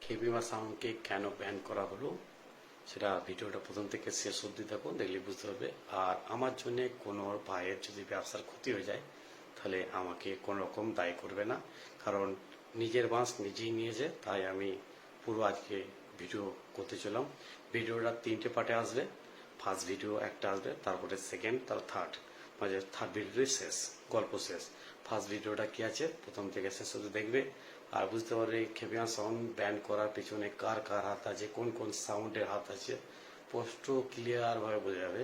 কেবিমা সাউন্ডকে কেন ব্যান করা হলো সেটা ভিডিওটা প্রথম থেকে শেষ অবধি দেখো, দেখলে বুঝতে পারবে। আর আমার জন্য কোনো ভাইয়ের যদি ব্যবসার ক্ষতি হয়ে যায় তাহলে আমাকে কোনো রকম দায়ী করবে না, কারণ নিজের বাঁশ নিজেই নিয়েছে। তাই আমি পুরো আজকে ভিডিও করতে চললাম। ভিডিওটা 3টে পার্টে আসবে। ফার্স্ট ভিডিও একটা আসবে, তারপরে সেকেন্ড, তারপর থার্ড, মানে থার্ড ভিডিওটাই শেষ, গল্প শেষ। ফার্স্ট ভিডিওটা কি আছে প্রথম থেকে শেষ অবধি দেখবে আর বুঝতে পারবে কেবিমা সাউন্ড ব্যান করার পেছনে কার কার হাত আছে, কোন কোন সাউন্ডের হাত আছে। স্পষ্ট ক্লিয়ার ভাবে বোঝা যাবে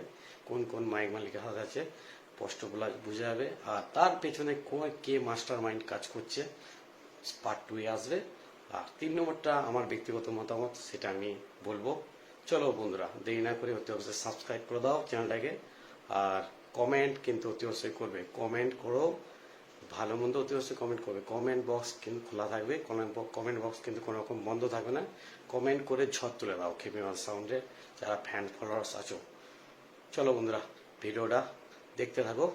কোন কোন মাইক মালিকের হাত আছে, স্পষ্টগুলো বোঝা যাবে। আর তার পেছনে কে মাস্টার মাইন্ড কাজ করছে পার্ট 2 এ আসবে। আর 3 নম্বরটা আমার ব্যক্তিগত মতামত, সেটা আমি বলবো। চলো বন্ধুরা, দেরি না করে অতি অবশ্যই সাবস্ক্রাইব করে দাও চ্যানেলটাকে। আর কমেন্ট কিন্তু অতি অবশ্যই করবে, কমেন্ট করো, ভালো মন্দ অতি অবশ্যই কমেন্ট করবে। কমেন্ট বক্স কিন্তু খোলা থাকবে, কমেন্ট বক্স কিন্তু কোনো রকম বন্ধ থাকবে না। কমেন্ট করে ঝড় তুলে দাও কেবিমা সাউন্ডের যারা ফ্যান ফলোয়ার্স আছো। চলো বন্ধুরা, ভিডিওটা দেখতে থাকো।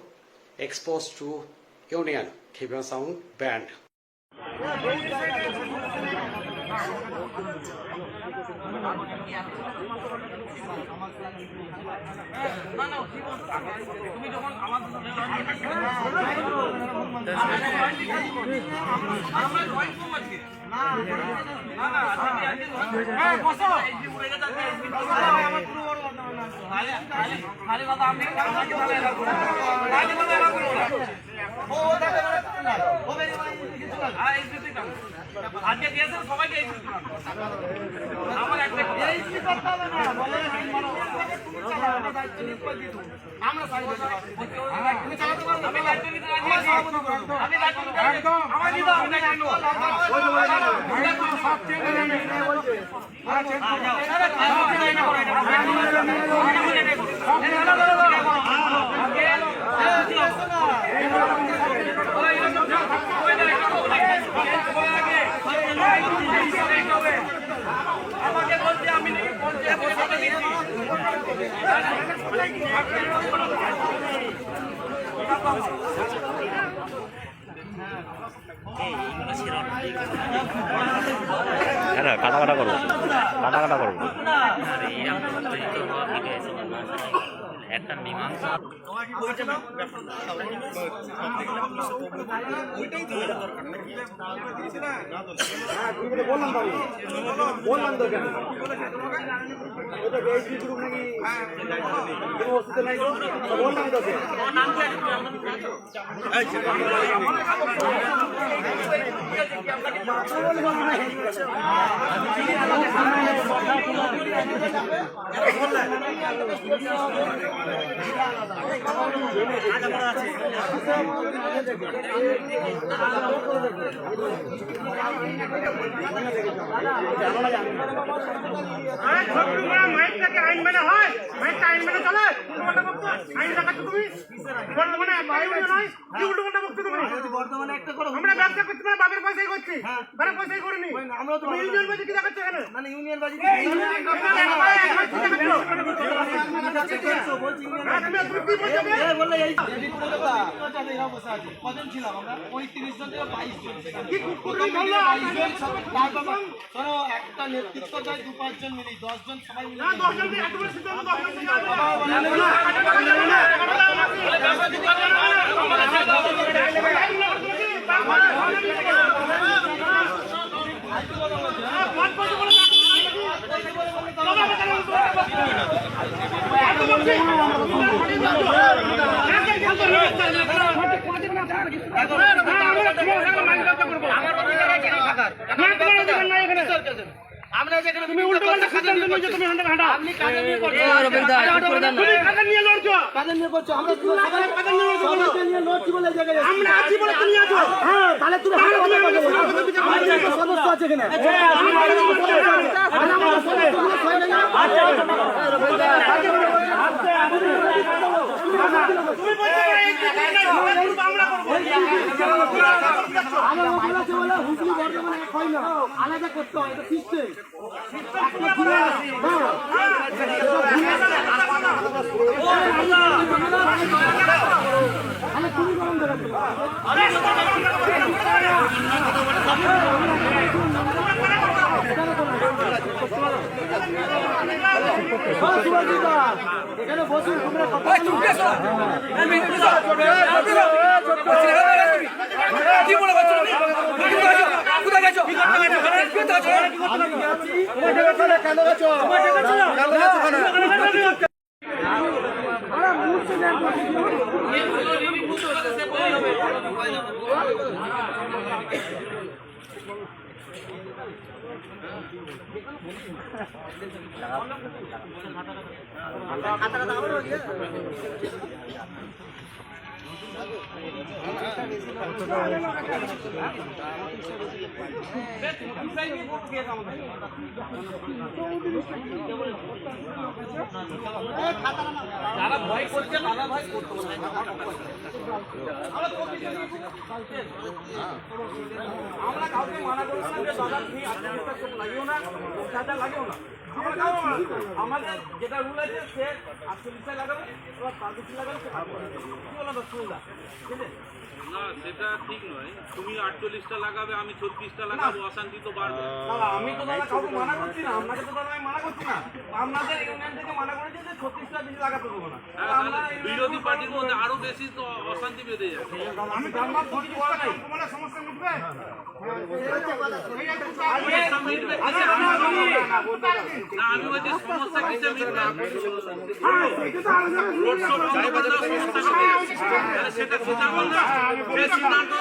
এক্সপোজ টু ইউনিয়ন কেবিমা সাউন্ড ব্যান্ড। তুমি যখন আমার আমরা জয়েন করবো আজকে না না আমার পুরো বড় খালি কথা আমি আজকে দিয়েছেন সবাইকে আমার একটা আমাকে বলছে আমি নাকি কাটা কাটা করবো, কাটা কাটা করবো। একটা মীমাংসা বললাম তো কেন বললাম তোকে মাইকটাকে আইন মেনে হয়, মাইকটা আইন মেনে চলে। আইন দেখাচ্ছ তুমি বর্তমানে নয় কি উল্টো পাল্টা বকছো তুমি। বর্তমানে একটা করো, আমরা ব্যবসা করছি না, বাপের পয়সাই করছি, ঘরে পয়সাই করিনি। আমরা তো ইউনিয়ন বাজি কি দেখাচ্ছ এখানে? মানে ইউনিয়ন বাজি কজন ছিলাম আমরা? 35 জন থেকে 22 জন। ধরো একটা নেতৃত্ব দেয় 2-5 জন মিলে, 10 জন সবাই মিলে 10 জন এত বড় সিদ্ধান্ত 10 জন আমরা যেখানে তুমি উল্টো পাল্টা সিদ্ধান্ত নিয়েছো, তুমি হাঁটা আপনি কাজে নিয়ে করছো, তুমি কাদের নিয়ে লড়ছো? কাজে নিয়ে করছো, আমরা কাদের নিয়ে লড়ছো বলো? নিয়ে লড়ছি বলে জায়গায় আমরা আছি বলে তুমি আছো। হ্যাঁ, তাহলে তুমি আমাদের সদস্য আছে এখানে, হুগলি বর্ধমানে এক হয় না, আলাদা করতে হয়, এটা সিস্টেম। তুমি গরম দেখাচ্ছ সুভাষিতা এখানে বসুন তোমরা কথা যারা ভয় করছে তারা ভয় করতে আমরা কাউকে মানা করছি না যে দাদা তুমি আত্মবিশ্বাস লাগিও না লাগিও না আমাদের যেটা রুল আছে সে আত্মবিশ্বাস লাগাবে এবার তার কিছু লাগাবে কি বলো তো শুনলা ঠিক আছে না সেটা ঠিক নয় তুমি 48টা লাগাবে আমি 36টা লাগাবো অশান্তি তো বাড়বে দাদা আমি তো দাদা কাউকে মানা করছি না আপনাকে তো দাদা আমি মানা করছি না আপনাদের ইউনিয়ন থেকে মানা করেছে যে 36টা বেশি লাগাতে দেবো না বিরোধী পার্টির মধ্যে আরো বেশি তো অশান্তি বেঁধে যাবে আমি জানলাম কিছু করা নাই সমস্যা মিটবে না আমি বলছি সমস্যা কিসে মিটবে রোড শো সমস্যা মিটবে সেটা সোজা বলবে সে সিদ্ধান্ত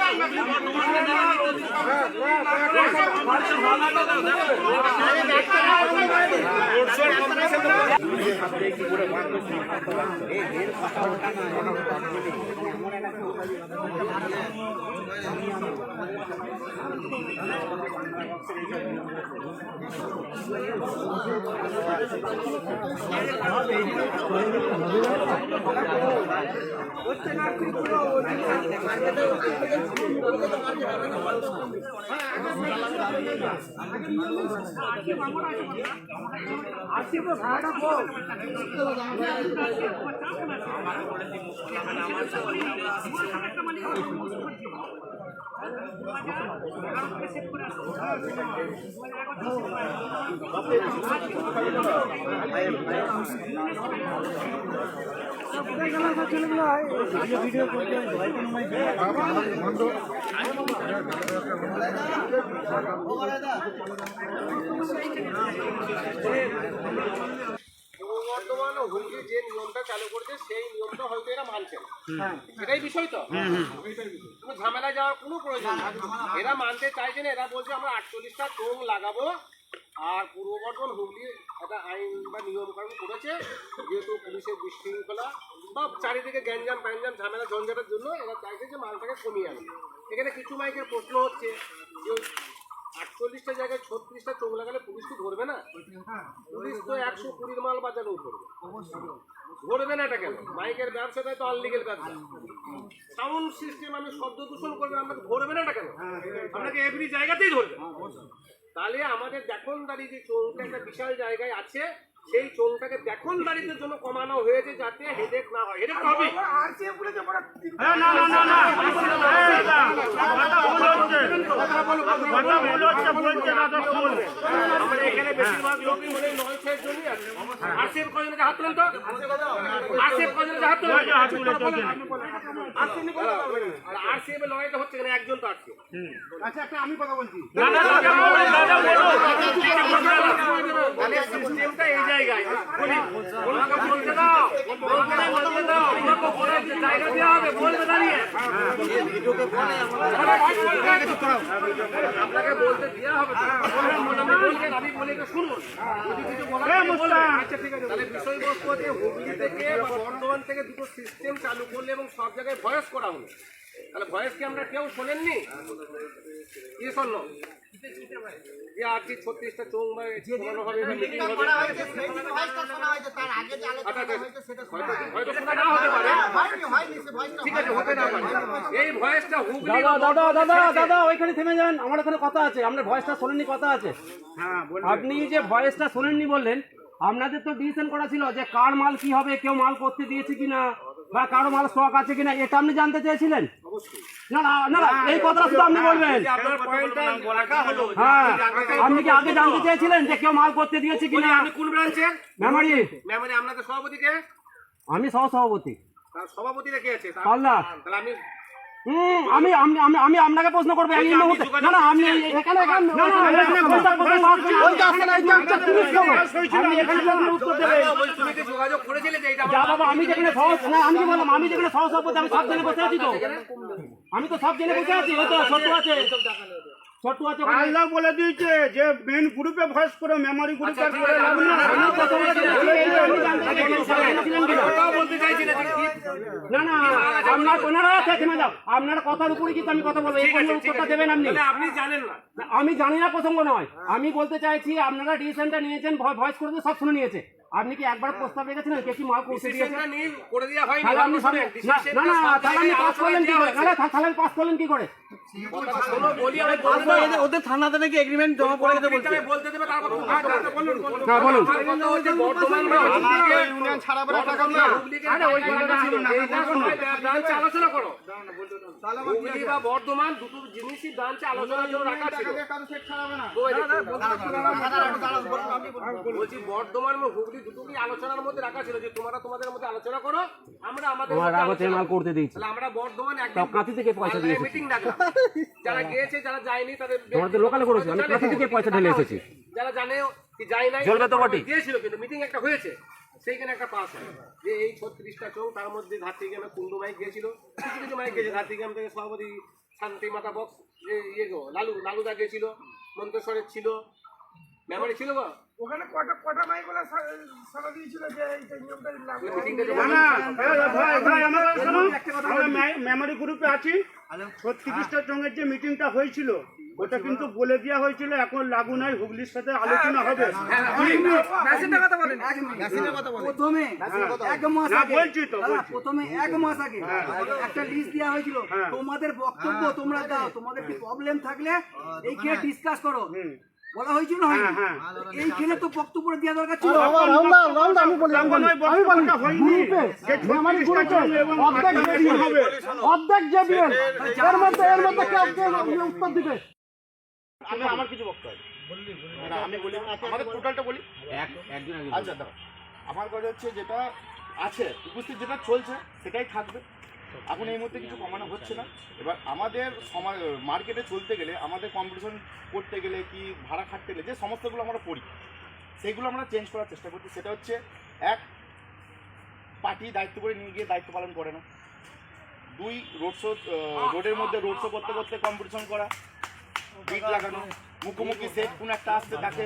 বর্তমানে মেনে ভিডিও করতে বর্তমান হুগলি যে নিয়মটা চালু করছে সেই নিয়মটা হয়তো এরা মানছে না। এটাই বিষয় তো কোনো ঝামেলা যাওয়ার কোনো প্রয়োজন নেই। এরা মানতে চাইছে না, এরা বলছে আমরা 48টা চোং লাগাবো। আর পূর্ব বর্ধমান হুগলি একটা আইন বা নিয়ম কানুন করেছে, যেহেতু পুলিশের বিশৃঙ্খলা বা চারিদিকে গ্যাঞ্জাম প্যাঞ্জাম ঝামেলা ঝঞ্ঝাটের জন্য এরা চাইছে যে মালটাকে কমিয়ে আনবে। এখানে কিছু মাইকের প্রশ্ন হচ্ছে যে 48টা জায়গায় 36টা চোখ লাগালে পুলিশ কি ধরবে না? পুলিশ তো 120 মাল বাজারেও ধরবে, ধরবে না। এটা কেন? মাইকের ব্যবসাটাই তো আনলিগেল ব্যবসা। সাউন্ড সিস্টেম আমি শব্দ দূষণ করবে, আপনাকে ধরবে না। এটা কেন? আপনাকে এভরি জায়গাতেই ধরবে। তাহলে আমাদের দেখনদারি যে চোংটা একটা বিশাল জায়গায় আছে, সেই চোংটাকে দেখনদারিদের জন্য কমানো হয়েছে যাতে হেডেক না হয়। হেডেক হবে আমাদের এখানে বেশিরভাগ লোকই মনে নলছের জন্যই আছে। আরসিএফ কজনকে হাত তোলেন তো, আরসিএফ কজনকে হাত তোলেন। আরসিএফ এর লড়াইটা হচ্ছে কেন? একজন তো আরসিএফ। আচ্ছা একটা আমি কথা বলছি, সিস্টেমটা এই জায়গায় বলতে দাও, বলতে দাও, জায়গা দেওয়া হবে, বলতে দাঁড়িয়ে আপনাকে বলতে দেওয়া হবে। আমি বলে শুনুন, যদি কিছু আচ্ছা ঠিক আছে। তাহলে বিষয়বস্তু হচ্ছে হুগলি থেকে বা বর্ধমান থেকে দুটো সিস্টেম চালু করলে এবং সব জায়গায় ভয়েস করা হলো। তাহলে ভয়েস কি আমরা কেউ শোনেননি? কি শুনলো যে আর কি 36টা চোং বা শোনানো হবে, মিটিং হবে। হয়তো শোনা না হতে পারে, ঠিক আছে, হতে না পারে। এই ভয়েসটা হুগলি দাদা ওইখানে থেমে যান, আমার ওখানে কথা আছে। আপনার ভয়েসটা শোনেননি, কথা আছে। আপনি যে ভয়েসটা শোনেননি বললেন, আপনাদের তো ডিসিশন করা ছিল যে কার মাল কি হবে, কেউ মাল করতে দিয়েছে কিনা, বা কারো মাল স্টক আছে কিনা এটা আপনি জানতে চেয়েছিলেন? না না না না, এই কথাটা শুধু আপনি বলবেন। আপনার পয়েন্টটা রাখা হলো। হ্যাঁ, আপনি কি আগে জানতে চেয়েছিলেন যে কেউ মাল করতে দিয়েছে কিনা? আপনি কোন ব্রাঞ্চের মেমারি। মেমোরি আপনাদের সভাপতিকে আমি সহসভাপতি তার সভাপতি রেখে আছে পাল্লা। তাহলে আমি আমি আমি আমি আমি আপনাকে প্রশ্ন করবো এই মুহূর্তে। না না, আপনি এখানে না না, আপনি এখানে উত্তর দেবেন। তুমি কি যোগাযোগ করেছিলে যে এটা যা বাবা, আমি যেখানে আমি কি বললাম, আমি যেখানে সহসভাপতি আমি সব জেনে বসে আছি তো, আমি তো সব জেনে বসে আছি। ওই তো ছোট্টু আছে, ছোট্টু আছে ওখানে। আল্লাহ বলে দিয়েছে যে মেন গ্রুপে ভয়েস করে মেমোরি গ্রুপে আর করে লাভ না। আমি কথা বলতে চাইছি, এই যে আপনি জানতে চেয়েছিলেন কিনা? বলতে চাইছিলে যে কি না না, আপনার ওনারা আছে, থেমে যাও। আপনার কথার উপরে কিন্তু আমি কথা বলবো, এই প্রশ্নের উত্তরটা দেবেন আপনি। তাহলে আপনি জানেন না না, আমি জানি না প্রসঙ্গ নয়, আমি বলতে চাইছি আপনারা ডিসিশনটা নিয়েছেন, ভয়েস করে দিয়ে সব শুনে নিয়েছে। আপনি কি একবার প্রস্তাব রেখেছিলেন কে কি মাল করতে দিয়েছে? ডিসিশনটা নিয়ে করে দেওয়া হয়নি তাহলে আপনি না না না, তাহলে আপনি পাস করলেন কি করে? তাহলে আপনি পাস করলেন কি করে? ওদের থানাতে নাকি এগ্রিমেন্ট জমা পড়ে গেছে বলছে। বলতে দেবে তারপর বলুন হ্যাঁ বলুন। আমার কথা হচ্ছে বর্তমান ইউনিয়ন ছাড়া বড় টাকা না আরে ওই কথাটা ছিল না ব্রাঞ্চে আলোচনা করো হুগলি বা বর্ধমান দুটো জিনিসই ব্রাঞ্চে আলোচনার জন্য রাখা ছিল বলছি বর্ধমান এবং হুগলি দুটোকেই আলোচনার মধ্যে রাখা ছিল যে তোমরা তোমাদের মধ্যে আলোচনা করো আমরা আমাদের আমার মধ্যে রাগতে আলোচনা মাল করব। করতে দিয়েছি। তাহলে আমরা বর্ধমান তাও একদম কাঁথি থেকে পয়সা দিয়েছি। মিটিং ডাকলাম যারা গিয়েছে যারা যায়নি তাদের তোমরা তো লোকালে করেছো, আমি কাঁথি থেকে পয়সা ঢেলে এসেছি। যারা জানে কি যায় নাই জ্বলবে তো বটেই। দিয়েছিল কিন্তু মিটিং একটা হয়েছে সেইখানে একটা পাস হয় যে এই 36টা চোখ তার মধ্যে ঘাটতিগ্রামে কুন্ডু মাইক গিয়েছিল কিছু কিছু মাইক গেছে ঘাটতিগ্রাম থেকে সভাপতি শান্তি মাতা বক্স যে ইয়ে গো লালুদা গিয়েছিল মন্তেশ্বরের ছিল মেমোরি ছিল গো ওখানে কটা মাইক বলে সারা দিয়েছিল যে এই নিয়মটা মিটিংটা না ভাই ভাই আমরা শোনো আমরা মেমোরি গ্রুপে আছি 36টা চঙ্গের যে মিটিংটা হয়েছিল ওটা কিন্তু বলে দেওয়া হয়েছিল এখন লাগু নাই হুগলির সাথে আলোচনা হবে প্রথমে এক মাস না আগে বলছি তো দাদা, প্রথমে এক মাস আগে একটা লিস্ট দেওয়া হয়েছিল তোমাদের বক্তব্য তোমরা দাও তোমাদের কি প্রবলেম থাকলে এইখানে ডিসকাস করো বলা হয়েছিল না হয়নি? এইখানে তো বক্তব্য দেওয়া দরকার ছিল অর্ধেক যে বিয়ের এর মধ্যে কেউ উত্তর দিবে। আমি আমার কিছু বক্তব্য না আমি বলি আমাদের টোটালটা বলি আচ্ছা দাও আমার কথা হচ্ছে যেটা আছে উপস্থিত যেটা চলছে সেটাই থাকবে এখন এই মুহূর্তে কিছু কমানো হচ্ছে না এবার আমাদের মার্কেটে চলতে গেলে আমাদের কম্পিটিশন করতে গেলে কি ভাড়া খাটতে গেলে যে সমস্যাগুলো আমরা করি সেইগুলো আমরা চেঞ্জ করার চেষ্টা করছি সেটা হচ্ছে এক পার্টি দায়িত্ব করে নিয়ে গিয়ে দায়িত্ব পালন করে না দুই রোডের মধ্যে রোড শো করতে করতে কম্পিটিশন করা বিট লাগানো মুখোমুখি সেট কোন একটা আসছে তাকে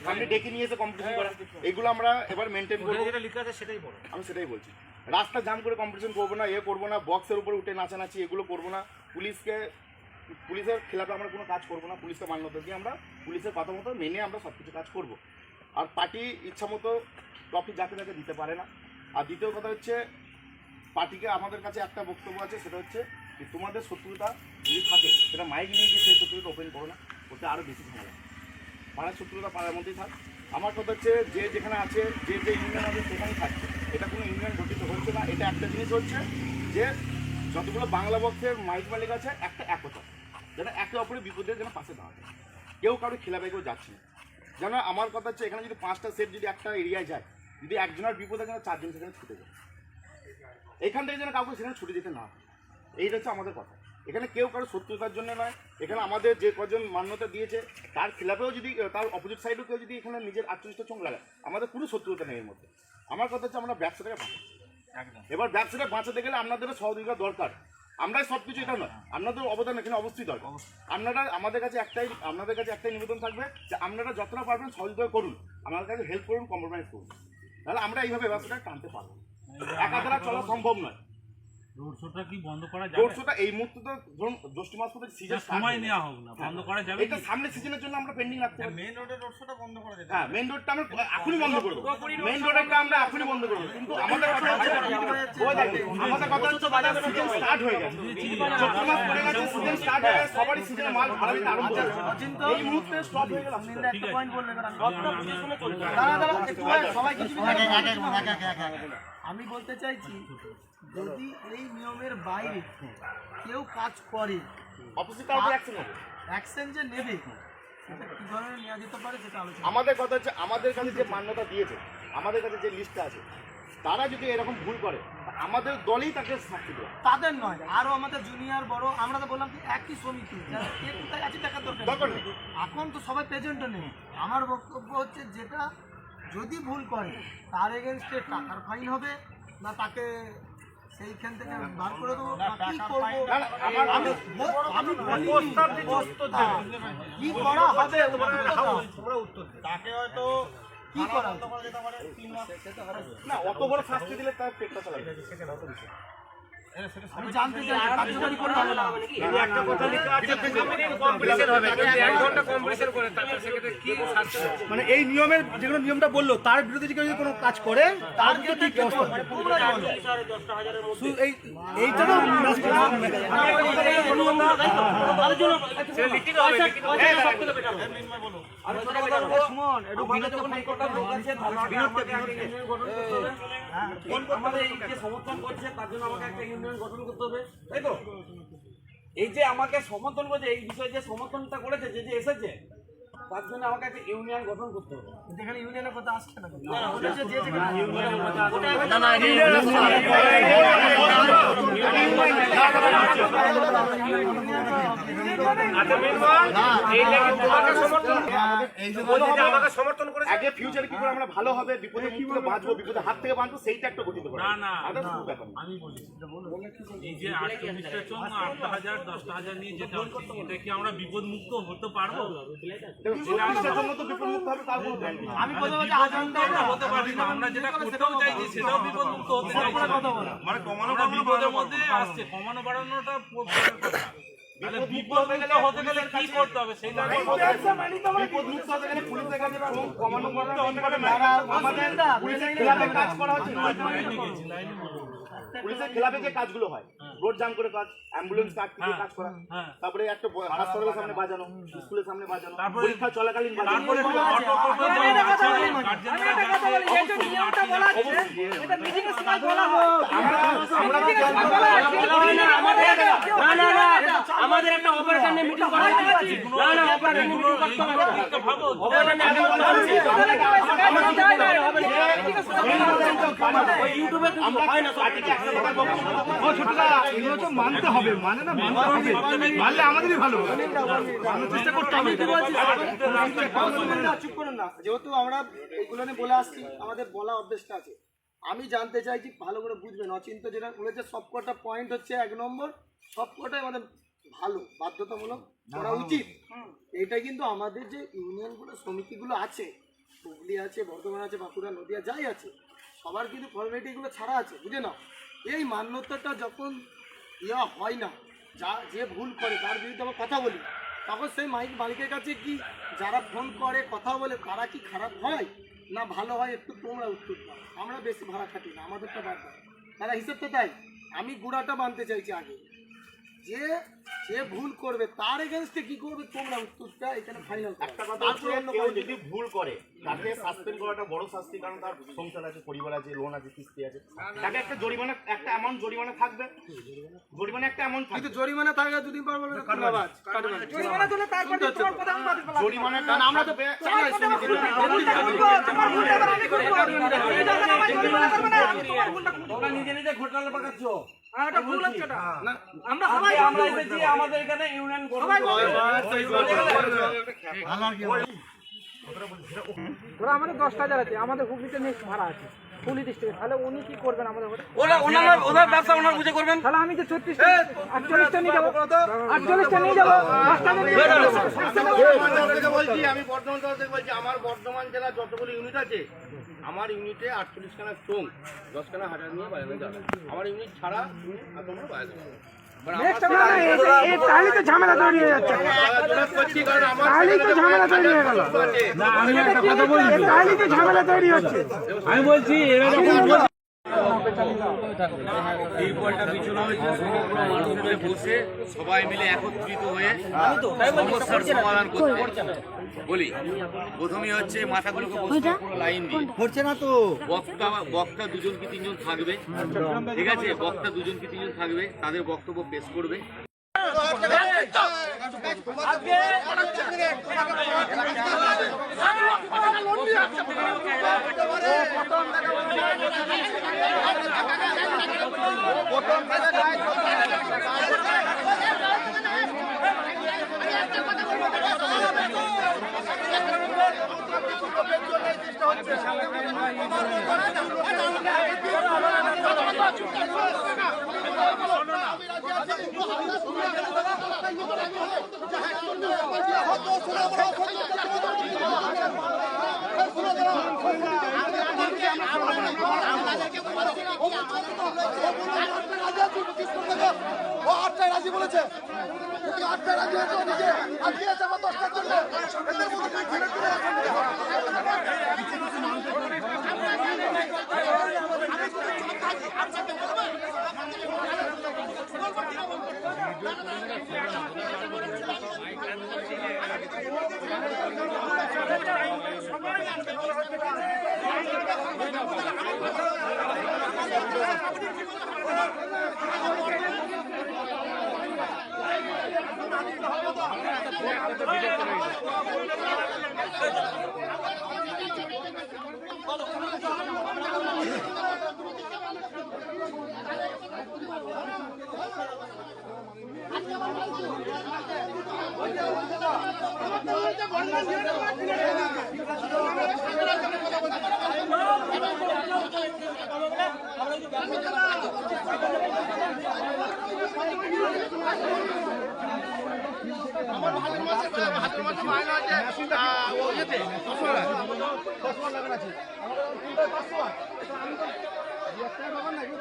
সামনে ডেকে নিয়ে এসে কম্পিটিশন করা এগুলো আমরা এবার মেনটেন করবো যেটা লিখা আছে সেটাই বড় আমি সেটাই বলছি রাস্তা জাম করে কম্পিটিশন করবো না করবো না বক্সের উপরে উঠে নাচানাচি এগুলো করবো না পুলিশের খেলাফে আমরা কোনো কাজ করবো না পুলিশকে মান্যতা দিয়ে আমরা পুলিশের কথা মতো মেনে আমরা সব কিছু কাজ করবো আর পার্টি ইচ্ছা মতো ট্রফি যাকে যাকে দিতে পারে না আর দ্বিতীয় কথা হচ্ছে পার্টিকে আমাদের কাছে একটা বক্তব্য আছে সেটা হচ্ছে যে তোমাদের শত্রুতা যদি থাকে সেটা মাইক নিয়ে গিয়ে সেই শত্রুতা ওপেন করো না ওতে আরও বেশি ঝামেলা পাড়ার শত্রুতা পাড়ার মধ্যেই থাক আমার কথা হচ্ছে যে যেখানে আছে যে ইউনিয়ন আছে সেখানেই থাকছে এটা কোনো ইউনিয়ন গঠিত হচ্ছে না এটা একটা জিনিস হচ্ছে যে যতগুলো বাংলা বক্সের মাইক মালিক আছে একটা একতা যেন একে অপরের বিপদের যেন পাশে দাঁড়াতে কেউ কারো খেলাপে কেউ যাচ্ছে না যেন আমার কথা হচ্ছে এখানে যদি 5টা সেট যদি একটা এরিয়ায় যায় যদি একজনের বিপদে যেন 4 জন সেখানে ছুটে যায় এখান থেকে যেন কাউকে সেখানে ছুটে যেতে না হয় এইটা হচ্ছে আমাদের কথা এখানে কেউ কারো শত্রুতার জন্য নয় এখানে আমাদের যে কজন মান্যতা দিয়েছে তার খেলাপেও যদি তার অপোজিট সাইডেও কেউ যদি এখানে নিজের 48টা চোখ লাগায় আমাদের কোনো শত্রুতা নেই এর মধ্যে আমার কথা হচ্ছে আমরা ব্যবসাটাকে বাঁচাই এবার ব্যবসাটা বাঁচাতে গেলে আপনাদেরও সহযোগিতা দরকার আমরাই সব কিছু এটা নয় আপনাদের অবদান এখানে অবশ্যই দরকার আপনারা আপনাদের কাছে একটাই নিবেদন থাকবে যে আপনারা যতটা পারবেন সহযোগিতা করুন আমাদের কাছে হেল্প করুন কম্প্রোমাইজ করুন তাহলে আমরা এইভাবে ব্যবসাটা টানতে পারবো একা দ্বারা চলা সম্ভব নয় রোড শোটা কি বন্ধ করা যাবে? রোড শোটা এই মুহূর্তে তো ধরুন জ্যৈষ্ঠ মাস পর্যন্ত সিজন সময় নেওয়া হোক না, বন্ধ করা যাবে। এটা সামনে সিজনের জন্য আমরা পেন্ডিং রাখতে পারি মেইন রোডের রোড শোটা বন্ধ করা যাবে। হ্যাঁ মেইন রোডটা আমরা এখনই বন্ধ করব মেইন রোডটা আমরা এখনই বন্ধ করব কিন্তু আমাদের কথা হচ্ছে ওই দেখুন আমাদের কথা হচ্ছে বাজার সিজন স্টার্ট হয়ে গেছে জ্যৈষ্ঠ মাস পড়ে গেছে সিজন স্টার্ট হয়ে গেছে সবারই সিজনে মাল ভাড়া দিতে আরম্ভ হয়ে গেছে এই মুহূর্তে স্টপ হয়ে গেল একটা পয়েন্ট বললেন সবটা পজিশনে চলছে দাঁড়া একটু সবাই কিছু আমি বলতে চাইছি যদি এই নিয়মের বাইরে কেউ কাজ করে অপোজিট কাউকে অ্যাকশন হবে। অ্যাকশন যে নেবে সেটা কি ধরনের নেওয়া যেতে পারে সেটা আলোচনা আমাদের কথা হচ্ছে আমাদের কাছে যে মান্যতা দিয়েছে, আমাদের কাছে যে লিস্টটা আছে, তারা যদি এরকম ভুল করে আমাদের দলই তাকে শাস্তি দেবে। তাদের নয়, আরো আমাদের জুনিয়র বড়, আমরা তো বললাম কি একই সমিতি, যারা কে কোথায় আছে দেখার দরকার নেই। এখন তো সবাই প্রেজেন্টও নেই। আমার বক্তব্য হচ্ছে যেটা যদি ভুল করে তার এগেনস্টে টাকার ফাইন হবে না তাকে সেইখান থেকে বার করে দেবো না কি করবো আমি বলিনি কি করা হবে তোমরা উত্তর দিও। তাকে হয়তো কি করা হবে? না, অত বড় শাস্তি দিলে তার পেটটা চালাবে। আমি জানতে চাই কার্যকরী করে হবে না একটা কথা লেখা আছে, কমপ্লিকেট হবে, 1 ঘন্টা কমপ্লিকেট করে তারপর সেক্ষেত্রে কি শাস্তি হবে? মানে এই নিয়মের যেগুলো নিয়মটা বললো তার বিরুদ্ধে যদি কেউ কোনো কাজ করে তার বিরুদ্ধে কি ব্যবস্থা হবে? শুধু এইটা তো আমাদের এই যে সমর্থন করছে তার জন্য আমাকে একটা ইউনিয়ন গঠন করতে হবে, তাই তো? এই যে আমাকে সমর্থন করছে, এই বিষয়ে যে সমর্থনটা করেছে, যে যে এসেছে, তার জন্য আমাকে একটা ইউনিয়ন গঠন করতে হবে। এখানে ইউনিয়নের কথা আসছে না আগে ফিউচারে কি করে আমরা ভালো হবে, বিপদে মুখ থেকে বাঁচবো, বিপদে হাত থেকে বাঁচবো, সেইটা একটা গঠিত করে। না না আমাদের শুধু ব্যাপার না। আমি বলি এই যে 48টা চোখ 8,000 10,000 নিয়ে যেটা হচ্ছে, এটা কি আমরা বিপদ মুক্ত হতে পারবো? দেখুন, 24টার জন্য তো বিপদ মুক্ত হবে তার কোনো plan নেই। আমি কথা বলছি বিপদমুক্ত আমরা হতে পারি না, আমরা যেটা করতেও চাইছি সেটাও বিপদ মুক্ত হতে চাইছি না। মানে কমানো বিপদের মধ্যে আসছে, কমানো বাড়ানোটা পরের কথা। তাহলে বিপদ মুক্ত হতে গেলে কি করতে হবে সেটা বিপদ মুক্ত হতে গেলে পুলিশের কাছে কমানো করতে হতে পারে না। আমাদের পুলিশের খেলাফে কাজ করা হচ্ছে। পুলিশের খেলাফে যে কাজগুলো হয়, রোড জাম করে কাজ, অ্যাম্বুলেন্স কাজ থেকে কাজ করা, তারপরে একটা হাসপাতালের সামনে বাজানো, স্কুলের সামনে বাজানো, পরীক্ষা চলাকালীন বাজানো। তারপরে আমাদের একটা অপারেশন নিয়ে মিটিং করা হয়েছে। না না অপারেশন নিয়ে মিটিং করতে হবে। ইউটিউবে তো হয় না, এগুলো তো মানতে হবে, মানে না মানতে হবে, মানলে আমাদেরই ভালো, চেষ্টা করতে হবে। চুপ করুন না, যেহেতু আমরা এগুলো নিয়ে বলে আসছি, আমাদের বলা অভ্যেসটা আছে। আমি জানতে চাইছি, ভালো করে বুঝবেন, অচিন্ত যেটা বলেছে সবকটা পয়েন্ট হচ্ছে 1 নম্বর, সবকটাই আমাদের ভালো, বাধ্যতামূলক করা উচিত। এটা কিন্তু আমাদের যে ইউনিয়নগুলো সমিতিগুলো আছে, হুগলি আছে, বর্ধমান আছে, বাঁকুড়া, নদিয়া, যাই আছে, সবার কিন্তু ফর্মালিটিগুলো ছাড়া আছে, বুঝে নাও। এই মান্যতাটা যখন ইয়া হয় না, যে ভুল করে তার বিরুদ্ধে আমরা কথা বলি, তখন সেই মালিকের কাছে কি যারা ফোন করে কথা বলে তারা কি খারাপ হয় না ভালো হয়, একটু তোমরা উত্তর দাও। আমরা বেশি ভাড়া খাটি না, আমাদেরটা বাদ দাও, তারা হিসেবটা তাই। আমি গুড়াটা মানতে চাইছি আগে, যে ভুল করবে তার এগেনস্টে কি করবে তোমরা উত্তরটা এখানে ফাইনাল। একটা কথা হচ্ছে, কেউ যদি ভুল করে তাকে সাসপেন্ড করাটা বড় শাস্তি, কারণ তার সংসার আছে, পরিবার আছে, লোন আছে, কিস্তি আছে, তাকে একটা জরিমানা, একটা অ্যামাউন্ট জরিমানা থাকবে, জরিমানা একটা অ্যামাউন্ট থাকবে। কিন্তু জরিমানা থাকে দুদিন পর বলবে জরিমানা দিলে তারপরে তোমার কথা আমি বাতিল করলাম। জরিমানা কারণ আমরা তো তোমরা নিজে নিজে ঘোটালা পাকাচ্ছো। এটা ভুল হচ্ছে এটা। আমরা সবাই আমরা এসেছি, আমাদের এখানে ইউনিয়ন গঠন ওরা আমাদের 10,000 আছে, আমাদের হুগলিতে নেক্সট ভাড়া আছে হুগলি ডিস্ট্রিক্টে, তাহলে উনি কি করবেন আমাদের ঘরে? ওনার ব্যবসা ওনার বুঝে করবেন। তাহলে আমি যে 48টা নিয়ে যাবো, 48টা নিয়ে যাবো, 5টা নিয়ে যাবো। বলছি, আমি বর্ধমান থেকে বলছি, আমার বর্ধমান জেলা যতগুলো ইউনিট আছে, আমার ইউনিটে 48 খানা স্টোন, 10 খানা হাজার নিয়ে বাজানো যাবে। আমার ইউনিট ছাড়া তোমরা বাজাতে পারো। তাহলে তো ঝামেলা তৈরি হয়ে যাচ্ছে, তাহলে তো ঝামেলা তৈরি হয়ে গেল। আমি একটা কথা বলছি, তাহলে তো ঝামেলা তৈরি হচ্ছে। আমি বলছি তিরপলটা বিছানো হয়েছে, সমগ্র মানুষ মিলে বসে সবাই মিলে একত্রিত হয়ে সমস্যার সমাধান করতে বলি। প্রথমেই হচ্ছে মাথাগুলোকে বসে লাইন দিয়ে হচ্ছে না তো বক্তা দুজন কি তিনজন থাকবে, ঠিক আছে? বক্তা দুজন কি তিনজন থাকবে, তাদের বক্তব্য পেশ করবে। ও 8টায় রাজি বলেছে, 8টায় রাজি হয়েছে ওদিকে, আজকে আছে আমার 10টার জন্য। এদের মধ্যে তুই ঘিরে ঘিরে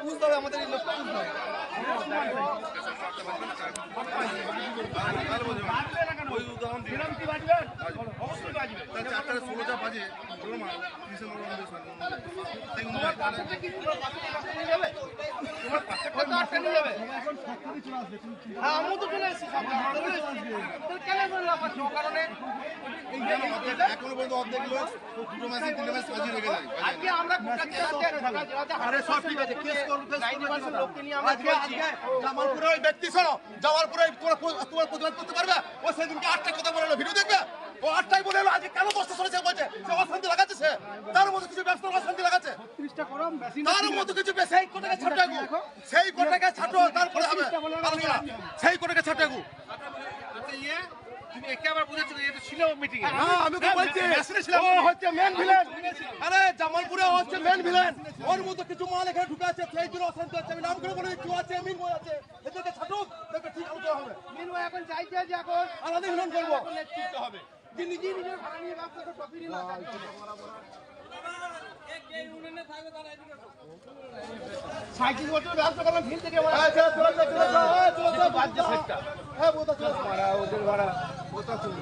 বুঝতে হবে আমাদের এই লোকটা বুঝতে হবে। ওই উদাহরণ দিলাম কি বাজবেন? অবশ্যই বাজবে। 4টা 16টা বাজে তোমার পাশে কত আটটা নিয়ে যাবে? হ্যাঁ আমিও তো চলে এসেছি, কেন বললাম কারণে এখনো পর্যন্ত অর্ধেক লোক দুটো ম্যাচে 3টে ম্যাচ বাজি রেখে যায়। আজকে আমরা আরে সব ঠিক আছে, কেস করতে লোককে নিয়ে আমরা জামালপুরে ওই ব্যক্তি শোনো, জামালপুরে তোমার প্রতিবাদ করতে পারবে? ও সেদিনকে 8টা কথা বলে ভিডিও দেখবে, ও 8টায় বলে এলো আজকে কেন 10টা শুনেছে বলছে, সে অশান্তি লাগাচ্ছে, সে তার মধ্যে কিছু ব্যবসার অশান্তি লাগাচ্ছে, তার মধ্যে কিছু সেই কোটাকে ছাটাগু, সেই কোটাকে ছাটো, তারপরে হবে আলোচনা, সেই কোটাকে ছাটাগু। তুমি একে আবার বুঝেছো এটা ছিল মিটিং এ? হ্যাঁ আমি তো বলছি ও হচ্ছে মেন ভিলেন। আরে জামালপুরে ও হচ্ছে মেন ভিলেন, ওর মধ্যে কিছু মাল এখানে ঢুকে আছে, সেই জন্য অশান্তি হচ্ছে। আমি নাম করে বলে কেউ আছে, মিন বই আছে, এদেরকে ছাটুক, দেখবে ঠিক আলোচনা হবে। মিন বই এখন চাইছে যে এখন আলাদা ভিলেন করবো, নেতৃত্ব হবে যে নিজে নিজের ভাড়া নিয়ে ব্যবসা করে টপি নিয়ে সাইকেল বছর ব্যবসা করলাম ভিল থেকে বাদ যে সেটটা হ্যাঁ বোতা চলে মারা ওদের ভাড়া বোতা চলে